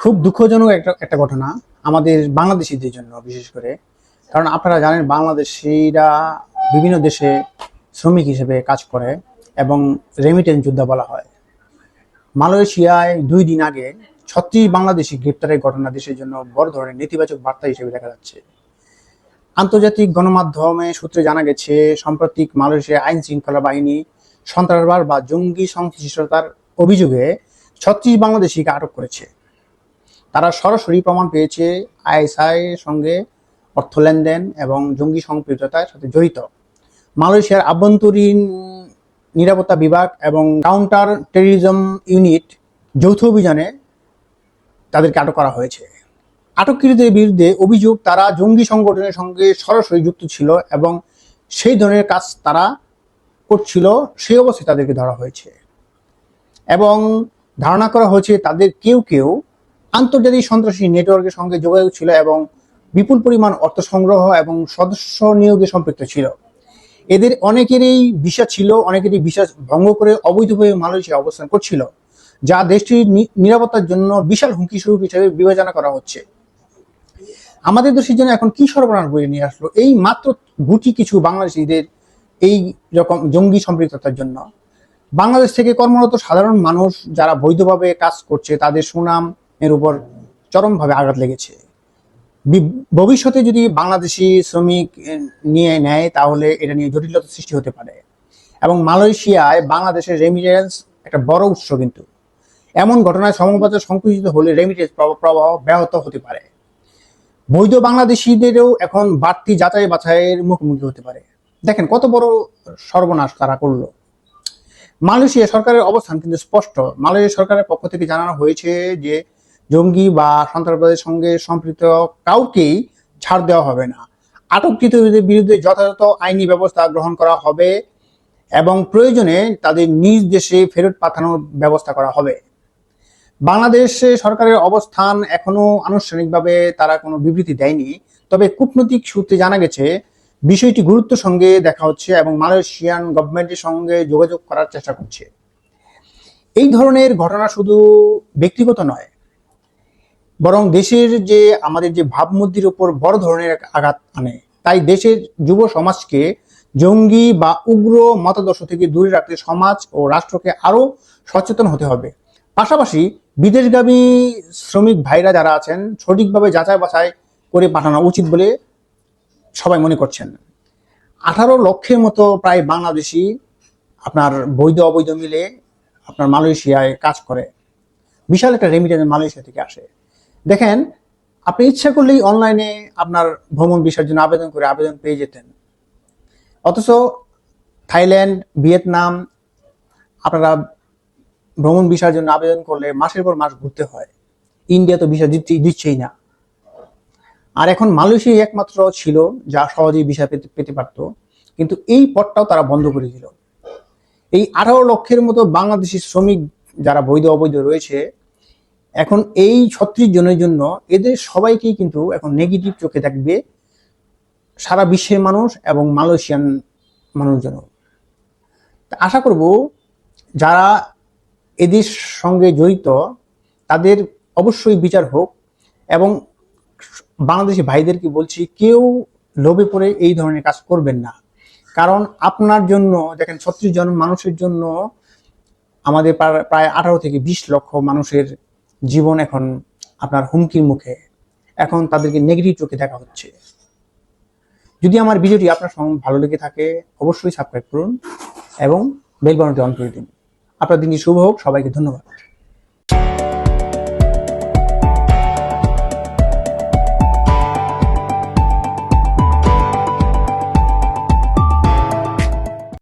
খুব দুঃখজনক একটা ঘটনা আমাদের বাংলাদেশিদের জন্য, বিশেষ করে কারণ আপনারা জানেন বাংলাদেশিরা বিভিন্ন দেশে শ্রমিক হিসেবে কাজ করে এবং রেমিটেন্স যোদ্ধা বলা হয়। মালয়েশিয়ায় 2 দিন আগে 36 বাংলাদেশি গ্রেপ্তারের ঘটনা দেশের জন্য বড় ধরনের নেতিবাচক বার্তা হিসেবে দেখা যাচ্ছে। আন্তর্জাতিক গণমাধ্যমে সূত্রে জানা গেছে, সাম্প্রতিক মালয়েশিয়া আইন শৃঙ্খলা বাহিনী সন্ত্রাসবাদ বা জঙ্গি সংশ্লিষ্টতার অভিযোগে 36 বাংলাদেশিকে আটক করেছে। তারা সরাসরি প্রমাণ পেয়েছে আইএসআই এর সঙ্গে অর্থ লেনদেন এবং জঙ্গি সম্পৃক্ততার সাথে জড়িত। মালয়েশিয়ার আভ্যন্তরীণ নিরাপত্তা বিভাগ এবং কাউন্টার টেররিজম ইউনিট যৌথ অভিযানে তাদেরকে আটক করা হয়েছে। আটককৃতদের বিরুদ্ধে অভিযোগ তারা জঙ্গি সংগঠনের সঙ্গে সরাসরি যুক্ত ছিল এবং সেই ধরনের কাজ তারা করছিল, সেই অবস্থায় তাদেরকে ধরা হয়েছে এবং ধারণা করা হয়েছে তাদের কেউ কেউ আন্তর্জাতিক সন্ত্রাসী নেটওয়ার্কের সঙ্গে যোগাযোগ ছিল এবং বিপুল পরিমাণ অর্থ সংগ্রহ এবং সদস্য নিয়োগে সম্পৃক্ত ছিল। এদের অনেকেরই ভিসা ছিল, অনেকেরই ভিসা ভঙ্গ করে অবৈধভাবে মালয়েশিয়া অবস্থান করছিল, যা দেশটির নিরাপত্তার জন্য বিশাল হুমকি স্বরূপ হিসেবে বিবেচনা করা হচ্ছে। আমাদের দেশের জন্য এখন কি সর্বনাশ বয়ে নিয়ে আসলো এই মাত্র গুটি কিছু বাংলাদেশিদের এই রকম জঙ্গি সম্পৃক্ততার জন্য। বাংলাদেশ থেকে কর্মরত সাধারণ মানুষ যারা বৈধভাবে কাজ করছে তাদের সুনাম এর উপর চরমভাবে আঘাত লেগেছে। ভবিষ্যতে যদি বাংলাদেশি শ্রমিক নিয়ে নেয় তাহলে এটা নিয়ে জটিলতা সৃষ্টি হতে পারে এবং মালয়েশিয়ায় বাংলাদেশের রেমিটেন্স একটা বড় উৎস, কিন্তু এমন ঘটনায় সমবাজার সংকুচিত হলে রেমিটেন্স প্রবাহ ব্যাহত হতে পারে। বৈধ বাংলাদেশিদেরও এখন বাড়তি যাচাই বাছাইয়ের মুখোমুখি হতে পারে। দেখেন কত বড় সর্বনাশ তারা করলো। মালয়েশিয়া সরকারের অবস্থান কিন্তু স্পষ্ট। মালয়েশিয়া সরকারের পক্ষ থেকে জানানো হয়েছে যে জঙ্গি বা সন্ত্রাসবাদের সঙ্গে সম্পৃক্ত কাউকেই ছাড় দেওয়া হবে না। আটককৃতদের বিরুদ্ধে যথাযথ আইনি ব্যবস্থা গ্রহণ করা হবে এবং প্রয়োজনে তাদের নিজ দেশে ফেরত পাঠানোর ব্যবস্থা করা হবে। বাংলাদেশে সরকারের অবস্থান এখনো আনুষ্ঠানিকভাবে তারা কোনো বিবৃতি দেয়নি, তবে কূটনৈতিক সূত্রে জানা গেছে বিষয়টি গুরুত্বের সঙ্গে দেখা হচ্ছে এবং মালয়েশিয়ান গভর্নমেন্টের সঙ্গে যোগাযোগ করার চেষ্টা করছে। এই ধরনের ঘটনা শুধু ব্যক্তিগত নয়, বরং দেশের যে আমাদের যে ভাবমূর্তির উপর বড় ধরনের আঘাত আনে। তাই দেশের যুব সমাজকে জঙ্গি বা উগ্র মতাদর্শ থেকে দূরে রাখতে সমাজ ও রাষ্ট্রকে আরো সচেতন হতে হবে। পাশাপাশি বিদেশগামী শ্রমিক ভাইরা যারা আছেন সঠিকভাবে যাচাই বাছাই করে পাঠানো উচিত বলে সবাই মনে করছেন। 18 লক্ষের মতো প্রায় বাংলাদেশি আপনার বৈধ অবৈধ মিলে আপনার মালয়েশিয়ায় কাজ করে। বিশাল একটা রেমিটেন্স মালয়েশিয়া থেকে আসে। দেখেন, আপনি ইচ্ছা করলেই অনলাইনে আপনার ভ্রমণ ভিসার জন্য আবেদন পেয়ে যেতেন, অথচ থাইল্যান্ড, ভিয়েতনাম আপনারা ভ্রমণ ভিসার জন্য আবেদন করলে মাসের পর মাস ঘুরতে হয়। ইন্ডিয়া তো ভিসা দিচ্ছেই না। আর এখন মালয়েশিয়া একমাত্র ছিল যা সহজেই ভিসা পেতে পারত, কিন্তু এই পথটাও তারা বন্ধ করে দিল। এই 18 লক্ষের মতো বাংলাদেশি শ্রমিক যারা বৈধ অবৈধ রয়েছে, এখন এই 36 জনের জন্য এদের সবাইকেই কিন্তু এখন নেগেটিভ চোখে দেখবে সারা বিশ্বের মানুষ এবং মালয়েশিয়ান মানুষজন। আশা করব যারা এদের সঙ্গে জড়িত তাদের অবশ্যই বিচার হোক এবং বাংলাদেশি ভাইদেরকে বলছি, কেউ লোভে পড়ে এই ধরনের কাজ করবেন না। কারণ আপনার জন্য দেখেন 36 জন মানুষের জন্য আমাদের প্রায় 18 থেকে 20 লক্ষ মানুষের জীবন এখন আপনার হুমকির মুখে। এখন তাদেরকে নেগেটিভ চোখে দেখা হচ্ছে। যদি আমার ভিডিওটি আপনার ভালো লেগে থাকে অবশ্যই সাবস্ক্রাইব করুন এবং বেল বাটনটি অন করে দিন। আপনার দিনটি শুভ হোক। সবাইকে ধন্যবাদ।